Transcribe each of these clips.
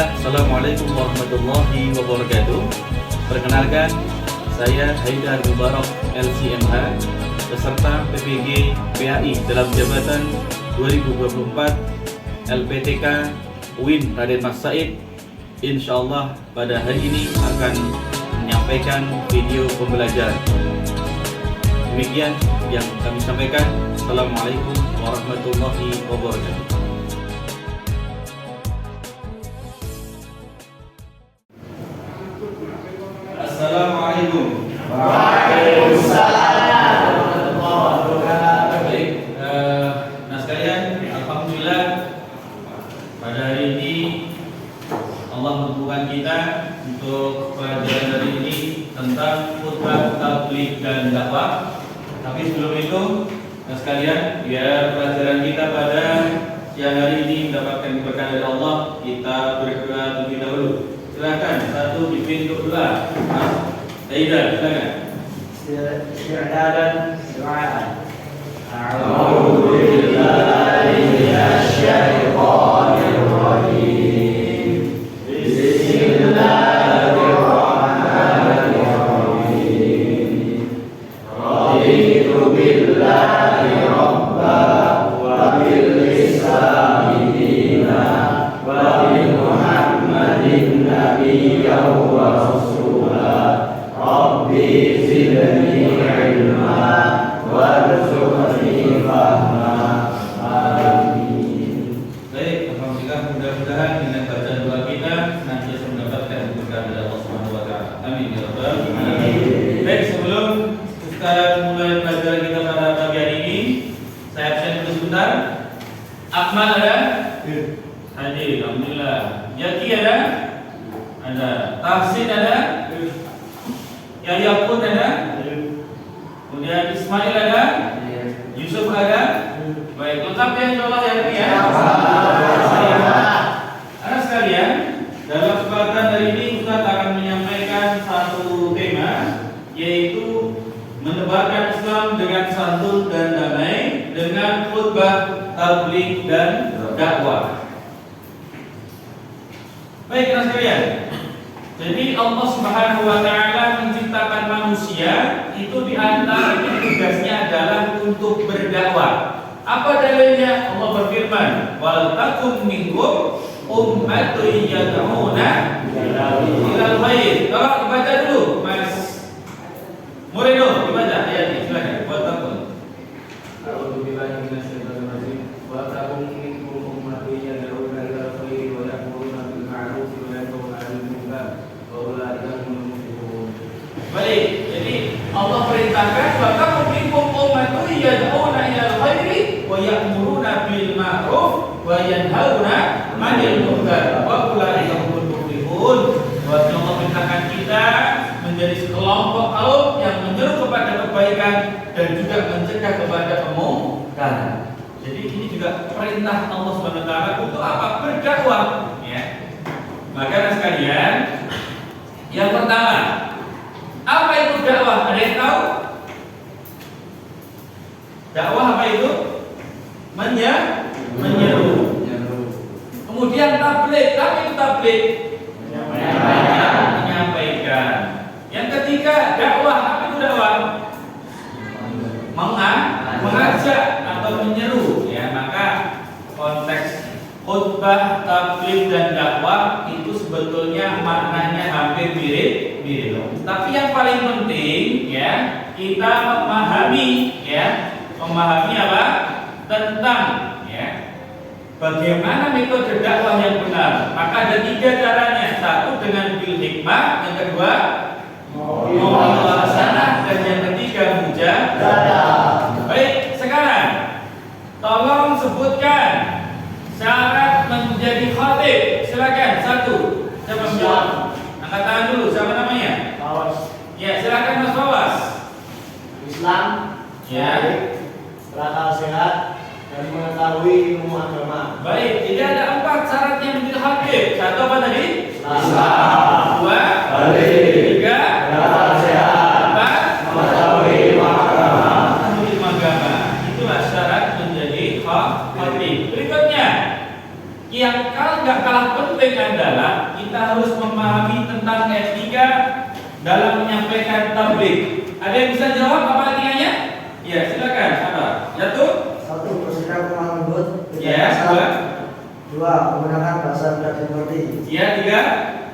Bismillah, Assalamualaikum warahmatullahi wabarakatuh. Perkenalkan, saya Haidar Mubarak LCMH, peserta PPG PAI dalam jabatan 2024 LPTK UIN Raden Mas Said. Insyaallah pada hari ini akan menyampaikan video pembelajaran. Demikian yang kami sampaikan. Assalamualaikum warahmatullahi wabarakatuh. Assalamualaikum. Waalaikumsalam. Baik, nah sekalian, alhamdulillah pada hari ini Allah membukakan kita untuk pelajaran hari ini tentang khutbah, tabligh dan dakwah. Tapi sebelum itu, nah sekalian, biar pelajaran kita pada siang hari ini mendapatkan keberkahan dari Allah, kita berdoa terlebih dahulu. Silakan satu dipimpin doa. Mas Haidar, silakan. Isti'dadan doa. A'udzu billahi minasy syaithanir rajim. Bismillahirrahmanirrahim. Raditu billahi rabban wa bil islami dinan wa bi Muhammadin nabiyyan wa rasulan. Rabbi zidni ilma warzuqni fahma. Amin. Baik, alhamdulillah, mudah-mudahan dengan bacaan doa kita nanti bisa mendapatkan keberkahan dari Allah Subhanahu wa taala. Amin ya rabbal alamin. Baik, sebelum kita mulai pelajaran kita pada pagi hari ini, saya absen dulu sebentar. Akmal ada? Hadir, alhamdulillah. Yaki ada? Ada. Tahsin ada? Yahya pun ada? Kemudian Ismail ada? Yusuf ada? Baik, lengkap ya insyaallah ya ini ya. Anak sekalian, dalam kesempatan hari ini Ustaz akan menyampaikan satu tema, yaitu menebarkan Islam dengan santun dan damai dengan khutbah, tabligh dan dakwah. Baik anak sekalian, jadi Allah Subhanahu wa taala menciptakan manusia itu di antaranya tugasnya adalah untuk berdakwah. Apa dalilnya? Allah berfirman, "Wal takum minkum ummatun yad'una ilal khair." Tolong dibaca dulu, Mas Murino, dibaca ayatnya, silakan. Wal takum. A'udzu billahi minasy syaithanir rajim. Wa takum minkum ummatun yad'una ilal khair wa ya'muruna bil ma'ruf wa yanhauna 'anil munkar wa ulaika humul muflihun. Baik, jadi Allah perintahkan wa takum minkum ummatun yad'una ilal khairi wa ya'muruna bil ma'ruf wa yanhauna 'anil munkar wa ulaika humul muflihun. Wa Allah perintahkan kita menjadi sekelompok kaum yang menyeru kepada kebaikan dan juga mencegah kepada kemungkaran. Jadi ini juga perintah Allah Subhanahu wa taala untuk apa? Berdakwah, ya. Maka sekalian, yang pertama, apa itu dakwah? Ada yang tahu? Dakwah apa itu? Menyeru. Kemudian tabligh. Apa itu tabligh? Menyampaikan. Yang ketiga, dakwah. Apa itu dakwah? Mengajak atau menyeru. Ya, maka konteks khutbah, tabligh dan dakwah itu sebetulnya maknanya hampir mirip. Tapi yang paling penting ya, kita memahami apa? Tentang ya, bagaimana metode dakwah yang benar. Maka ada 3 caranya. Satu dengan bil hikmah, yang kedua muhasanah, dan yang ketiga mujahadah. Baik, sekarang tolong sebutkan syarat menjadi khatib. Silakan satu. Siapa menjawab? Angkat tangan dulu. Siapa namanya? Awas. Ya, silakan Mas Fawas. Islam, Ya. berakal sehat dan mengetahui ilmu agama. Baik, jadi ada 4 syarat yang menjadi khatib. Satu apa tadi? Islam. 2, Balik. 3, Berakal sehat. 4, Mengetahui ilmu agama. ilmu agama. Itulah syarat menjadi khatib. Berikutnya, yang nggak kalah penting adalah memahami tentang etika dalam menyampaikan tabligh. Ada yang bisa jawab apa etikanya? Ya, silakan. Apa? Satu. Bersikap lemah lembut. Ya, dua. Menggunakan bahasa mudah dimengerti. Ya, tiga.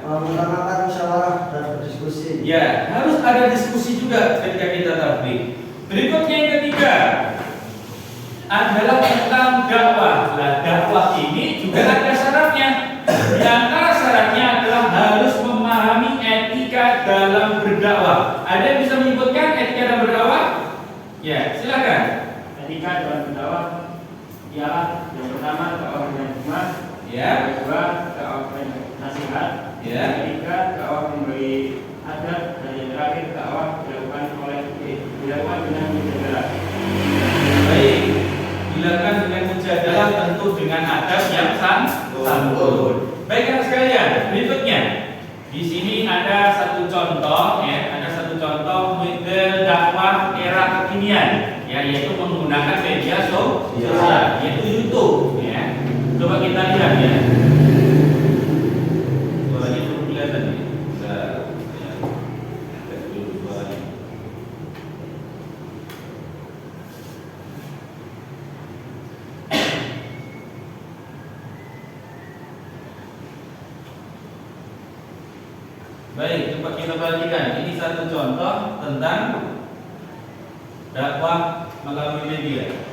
Mengutamakan musyawarah dan berdiskusi. Ya, harus ada diskusi juga ketika kita tabligh. Berikutnya yang ketiga adalah tentang dakwah. Nah, dakwah ini juga ada syaratnya. Di antara syaratnya adalah harus memahami etika dalam berdakwah. Ada yang bisa menyebutkan etika dalam berdakwah? Ya, silakan. Etika dalam berdakwah ialah yang pertama dakwah dengan hikmah, Ya. yang kedua dakwah dengan nasihat, Ya. yang ketiga dakwah memberi adab, dan yang terakhir dakwah dilakukan dengan mujadalah. Baik, dilakukan dengan mujadalah tentu dengan adab yang santun. Baik anak sekalian, berikutnya di sini ada satu contoh, ya, ada satu contoh model dakwah era kekinian, ya, yaitu menggunakan media sosial, yaitu YouTube, ya. Coba kita lihat ya. Suaranya belum kelihatan ya. Bisa, ya. Lihat dulu suaranya. Baik, coba kita perhatikan. Ini satu contoh tentang dakwah melalui media.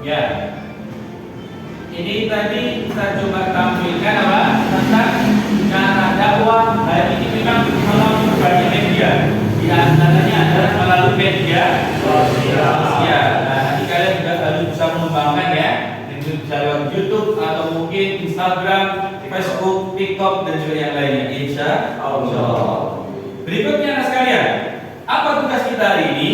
Ya, ini tadi kita coba tampilkan apa tentang cara dakwah hari ini memang melalui berbagai media. Di antaranya adalah melalui media sosial. Ya, nah nanti kalian juga harus bisa mengembangkan ya, bisa lewat YouTube atau mungkin Instagram, Facebook, TikTok dan juga yang lainnya. Insya Allah. Berikutnya anak sekalian, apa tugas kita hari ini?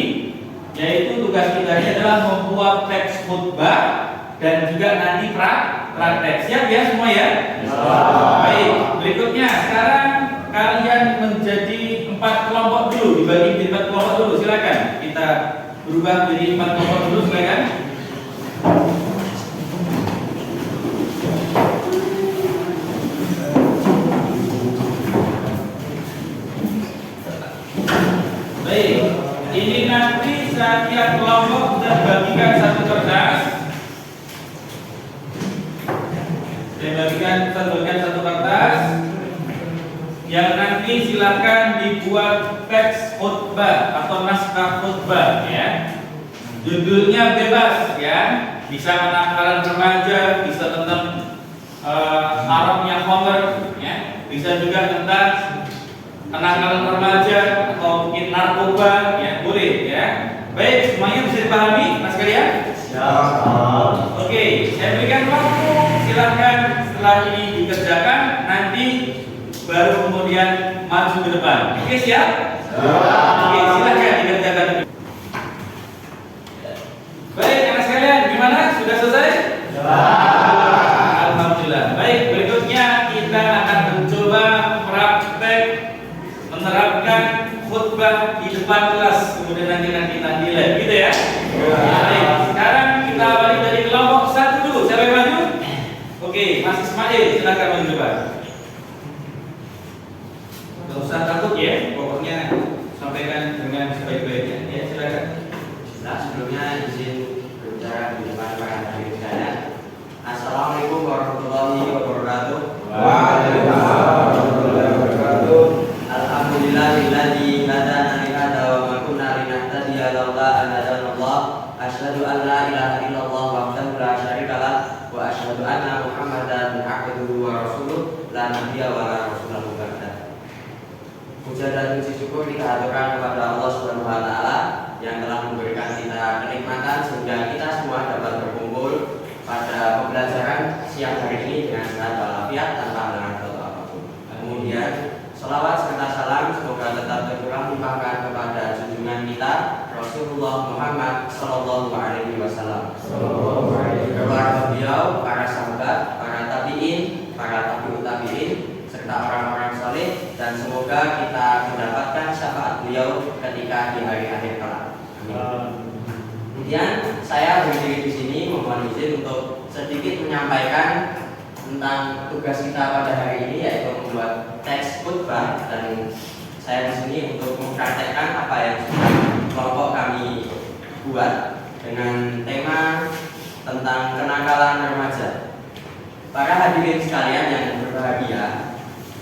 Yaitu tugas kita ini adalah membuat teks khutbah dan juga nanti praktek. Siap ya semua ya? Baik, berikutnya sekarang kalian menjadi 4 kelompok dulu, dibagi menjadi 4 kelompok dulu. Silakan kita berubah menjadi 4 kelompok dulu, silakan. Baik, ini nanti setiap kelompok sudah bagikan satu kertas. Saya bagikan satu kertas yang nanti silakan dibuat teks khutbah atau naskah khutbah ya. Judulnya bebas ya, bisa kenakalan remaja, bisa tentang haramnya khamr ya, bisa juga tentang kenakalan remaja atau mungkin narkoba ya, boleh ya. Baik, semuanya bisa dipahami mas sekalian? Oke, saya berikan waktu, silahkan setelah ini dikerjakan nanti baru kemudian maju ke depan. Oke, siap? Oke, silahkan dikerjakan. Baik, anak sekalian, gimana? Sudah selesai? Alhamdulillah. Baik, berikutnya kita akan mencoba praktek menerapkan khutbah di depan kelas, kemudian nanti kita nilai, gitu ya. Baik, sekarang kita awali dari kelompok 1 dulu. Siapa yang maju? Oke, Mas Ismail, silakan maju depan. Gak usah takut ya, pokoknya sampaikan dengan sebaik-baiknya. Ya, silakan. Nah, sebelumnya izin berbicara di depan para hadirin sekalian. Assalamualaikum warahmatullahi wabarakatuh. Waalaikumsalam warahmatullahi wabarakatuh. Alhamdulillahilladzi hadana li hadza wa ma kunna linahtadiya laula an adzanallah, asyhadu an la ilaha illallah wahdahu la syarika lah, wa asyhadu anna Muhammadan abduhu wa rasuluh la nabiyya wa la rasulahu ba'da. Puja dan puji syukur kita haturkan kepada Allah Subhanahu wa taala yang telah memberikan kita kenikmatan sehingga kita semua dapat berkumpul pada pembelajaran siang hari ini dengan sehat walafiat tanpa melanggar apapun. Kemudian selawat serta salam semoga tetap tercurah limpahkan kepada junjungan kita Rasulullah Muhammad Sallallahu Alaihi Wasallam. Kepada beliau, para sahabat, para tabiin, para tabiut tabiin, serta orang-orang saleh, dan semoga kita mendapatkan syafaat beliau ketika di hari akhir kelak. Kemudian saya berdiri di sini mohon izin untuk sedikit menyampaikan tentang tugas kita pada hari ini, yaitu membuat teks khutbah, dan saya di sini untuk mempraktekkan apa yang sudah kelompok kami buat dengan tema tentang kenakalan remaja. Para hadirin sekalian yang berbahagia,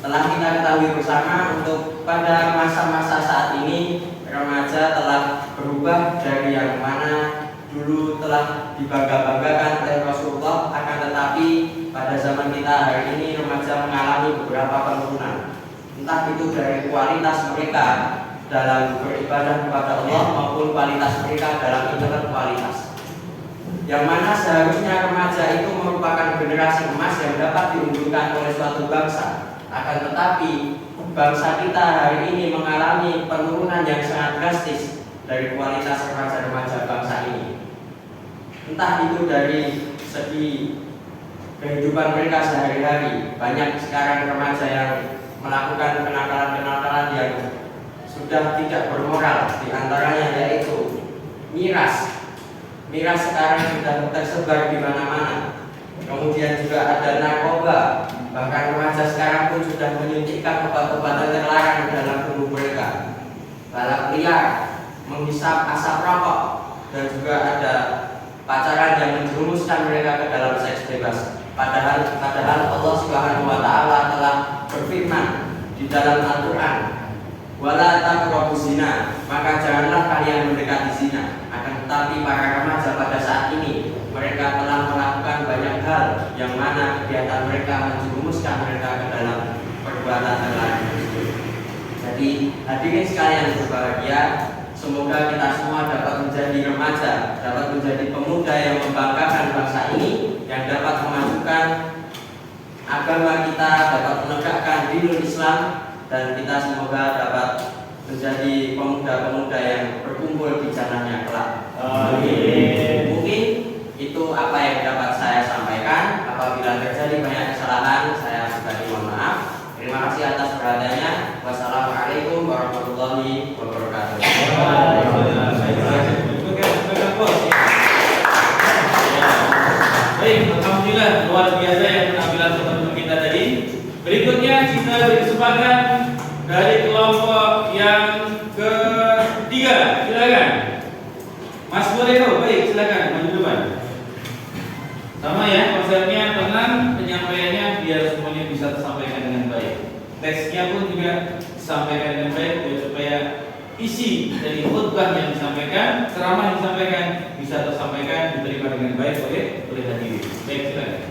telah kita ketahui bersama untuk pada masa-masa saat ini remaja telah berubah dari yang mana dulu telah dibangga-banggakan oleh Rasulullah, akan tetapi pada zaman kita hari ini remaja mengalami beberapa penurunan, entah itu dari kualitas mereka dalam beribadah kepada Allah maupun kualitas mereka dalam intelektualitas, yang mana seharusnya remaja itu merupakan generasi emas yang dapat diunggulkan oleh suatu bangsa. Akan tetapi bangsa kita hari ini mengalami penurunan yang sangat drastis dari kualitas remaja-remaja bangsa ini. Entah itu dari segi kehidupan mereka sehari-hari, banyak sekarang remaja yang melakukan kenakalan-kenakalan yang sudah tidak bermoral, diantaranya yaitu miras. Miras sekarang sudah tersebar di mana-mana. Kemudian juga ada narkoba. Bahkan remaja sekarang pun sudah menyuntikkan obat-obatan terlarang dalam tubuh mereka. Balap liar, menghisap asap rokok, dan juga ada pacaran yang menjerumuskan mereka ke dalam seks bebas. Padahal Allah Subhanahu wa taala telah berfirman di dalam Al-Qur'an, "Wala taqrabuz zina," maka janganlah kalian mendekati zina. Akan tetapi para remaja pada saat ini mereka telah melakukan banyak hal yang mana kegiatan mereka menjerumuskan mereka ke dalam perbuatan terlarang tersebut. Jadi hadirin sekalian yang berbahagia, semoga kita semua dapat menjadi remaja, dapat menjadi pemuda yang membanggakan bangsa ini, yang dapat memajukan agama kita, dapat menegakkan dinul Islam, dan kita semoga dapat menjadi pemuda-pemuda yang berkumpul di jannahnya kelak. Amin. Mungkin itu apa yang dapat saya sampaikan. Apabila terjadi banyak kesalahan, saya pribadi mohon maaf. Terima kasih atas perhatiannya. Wassalamualaikum warahmatullahi wabarakatuh. Baik, alhamdulillah luar biasa yang penampilan teman-teman kita tadi. Berikutnya kita berkesempatan dari kelompok yang ketiga. Silakan. Mas Moreno, baik, silakan maju depan. Sama ya, konsepnya tenang, penyampaiannya biar semuanya bisa tersampaikan dengan baik. Teksnya pun juga disampaikan dengan baik biar supaya isi dari khutbah yang disampaikan, ceramah yang disampaikan bisa tersampaikan, diterima dengan baik oleh hadirin. Baik, silakan.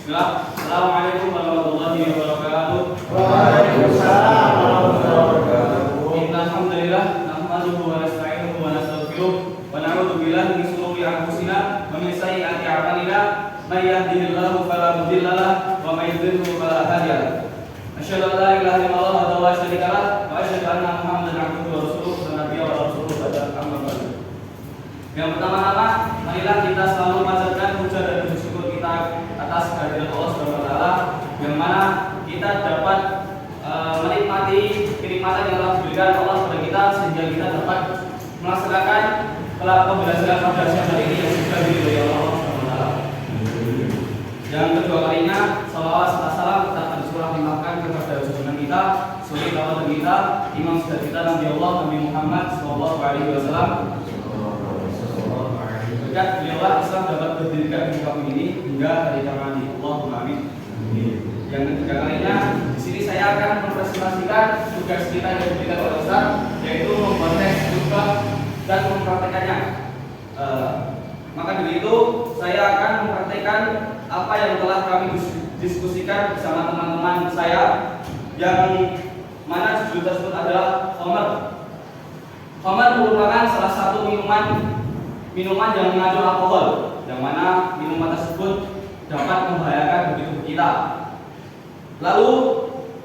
Assalamualaikum warahmatullahi wabarakatuh. Waalaikumsalam warahmatullahi wabarakatuh. Alhamdulillah, nahmaduhu wa nasta'inuhu wa nastaghfiruh wa na'udzu billahi min shururi anfusina wa min sayyiati a'malina. May yahdihillahu fala mudilla lahu wa may yudlilhu fala hadiya lahu. Asyhadu an la ilaha illallah wa la syarika lahu wa asyhadu anna Muhammadan abduhu wa rasuluhu wa nabiyyu wa rasuluhu ba'da amma ba'du. Yang pertama-tama, marilah kita selalu memanjatkan puja dan puji syukur kita atas kehadiran Allah Subhanahu wa taala, yang mana kita dapat menikmati kenikmatan yang telah diberikan Allah kepada kita sehingga kita dapat melaksanakan pembelajaran pada siang hari ini yang sudah diridhoi Allah Subhanahu wa taala. Yang kedua kalinya, salawat serta salam tetap disuruh limpahkan kepada junjungan kita, suri teladan kita, imam sejak kita Nabi Allah Nabi Muhammad sallallahu alaihi wasallam. Berkat beliaulah Islam dapat berdirikan di kampung ini hingga hari kiamat nanti. Allahumma amin. Yang ketiga kalinya, di sini saya akan mempresentasikan tugas kita yang diberikan oleh Ustaz, yaitu membuat teks khutbah dan mempraktekannya. Maka dari itu saya akan mempraktekkan apa yang telah kami diskusikan bersama teman-teman saya, yang mana judul tersebut adalah khamr. Khamr merupakan salah satu minuman yang mengandung alkohol, yang mana minuman tersebut dapat membahayakan bagi tubuh kita. Lalu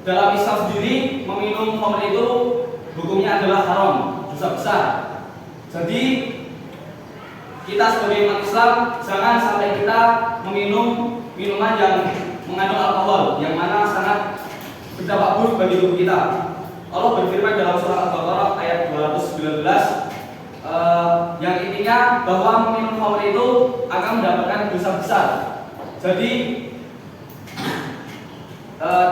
dalam Islam sendiri, meminum khamr itu hukumnya adalah haram, dosa besar. Jadi kita sebagai umat Islam jangan sampai kita meminum minuman yang mengandung alkohol, yang mana sangat berdampak buruk bagi tubuh kita. Allah berfirman dalam surah Al-Baqarah ayat 219, yang intinya bahwa meminum khamr itu akan mendapatkan dosa besar. Jadi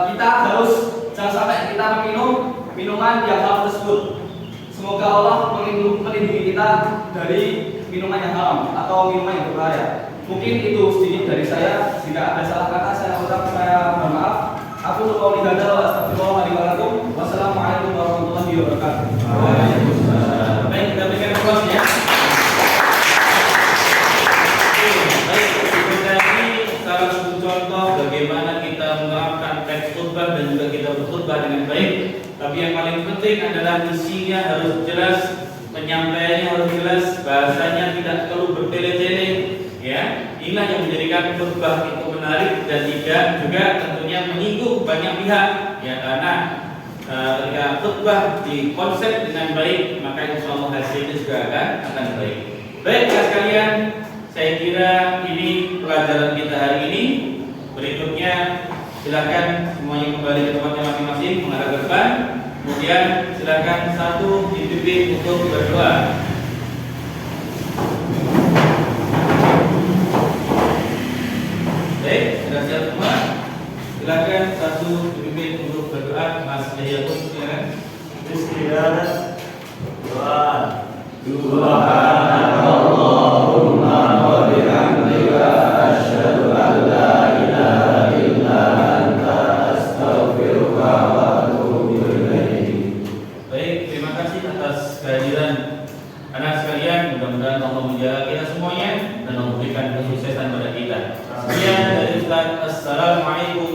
kita harus jangan sampai kita meminum minuman yang haram tersebut. Semoga Allah melindungi kita dari minuman yang haram atau minuman yang berbahaya. Mungkin itu sedikit dari saya. Jika ada salah kata saya mohon maaf. Aku qouli hadza wa astaghfirullah li wa lakum. Wassalamualaikum warahmatullahi wabarakatuh. Waalaikumsalam. Baik, kita berikan aplaus ya. Baik, itu tadi salah satu contoh bagaimana kita menerapkan teks khutbah dan juga kita berkhutbah dengan baik. Tapi yang paling penting adalah isinya harus jelas, penyampaiannya harus jelas, bahasanya tidak perlu bertele-tele, ya. Inilah yang menjadikan khutbah itu menarik dan tidak juga tentunya menyinggung banyak pihak, ya, karena ketika khutbah dikonsep dengan baik, maka insya Allah hasilnya juga akan baik. Baik, sekalian, saya kira ini pelajaran kita hari ini. Berikutnya silakan semuanya kembali ke tempatnya masing-masing menghadap ke depan. Kemudian silakan satu dipimpin untuk berdoa. Baik, sudah siap semua? Silakan satu dipimpin untuk berdoa. Mas Yahya pun silakan. Bismillah. Doa. Subhanallahumma wa bihamdika asyhadu an la ilaha illa anta astaghfiruka wa atubu ilaik. Baik, terima kasih atas kehadiran anak sekalian. Mudah-mudahan Allah menjaga kita semuanya dan memberikan kesuksesan pada kita. Sekian dari Ustaz. Assalamualaikum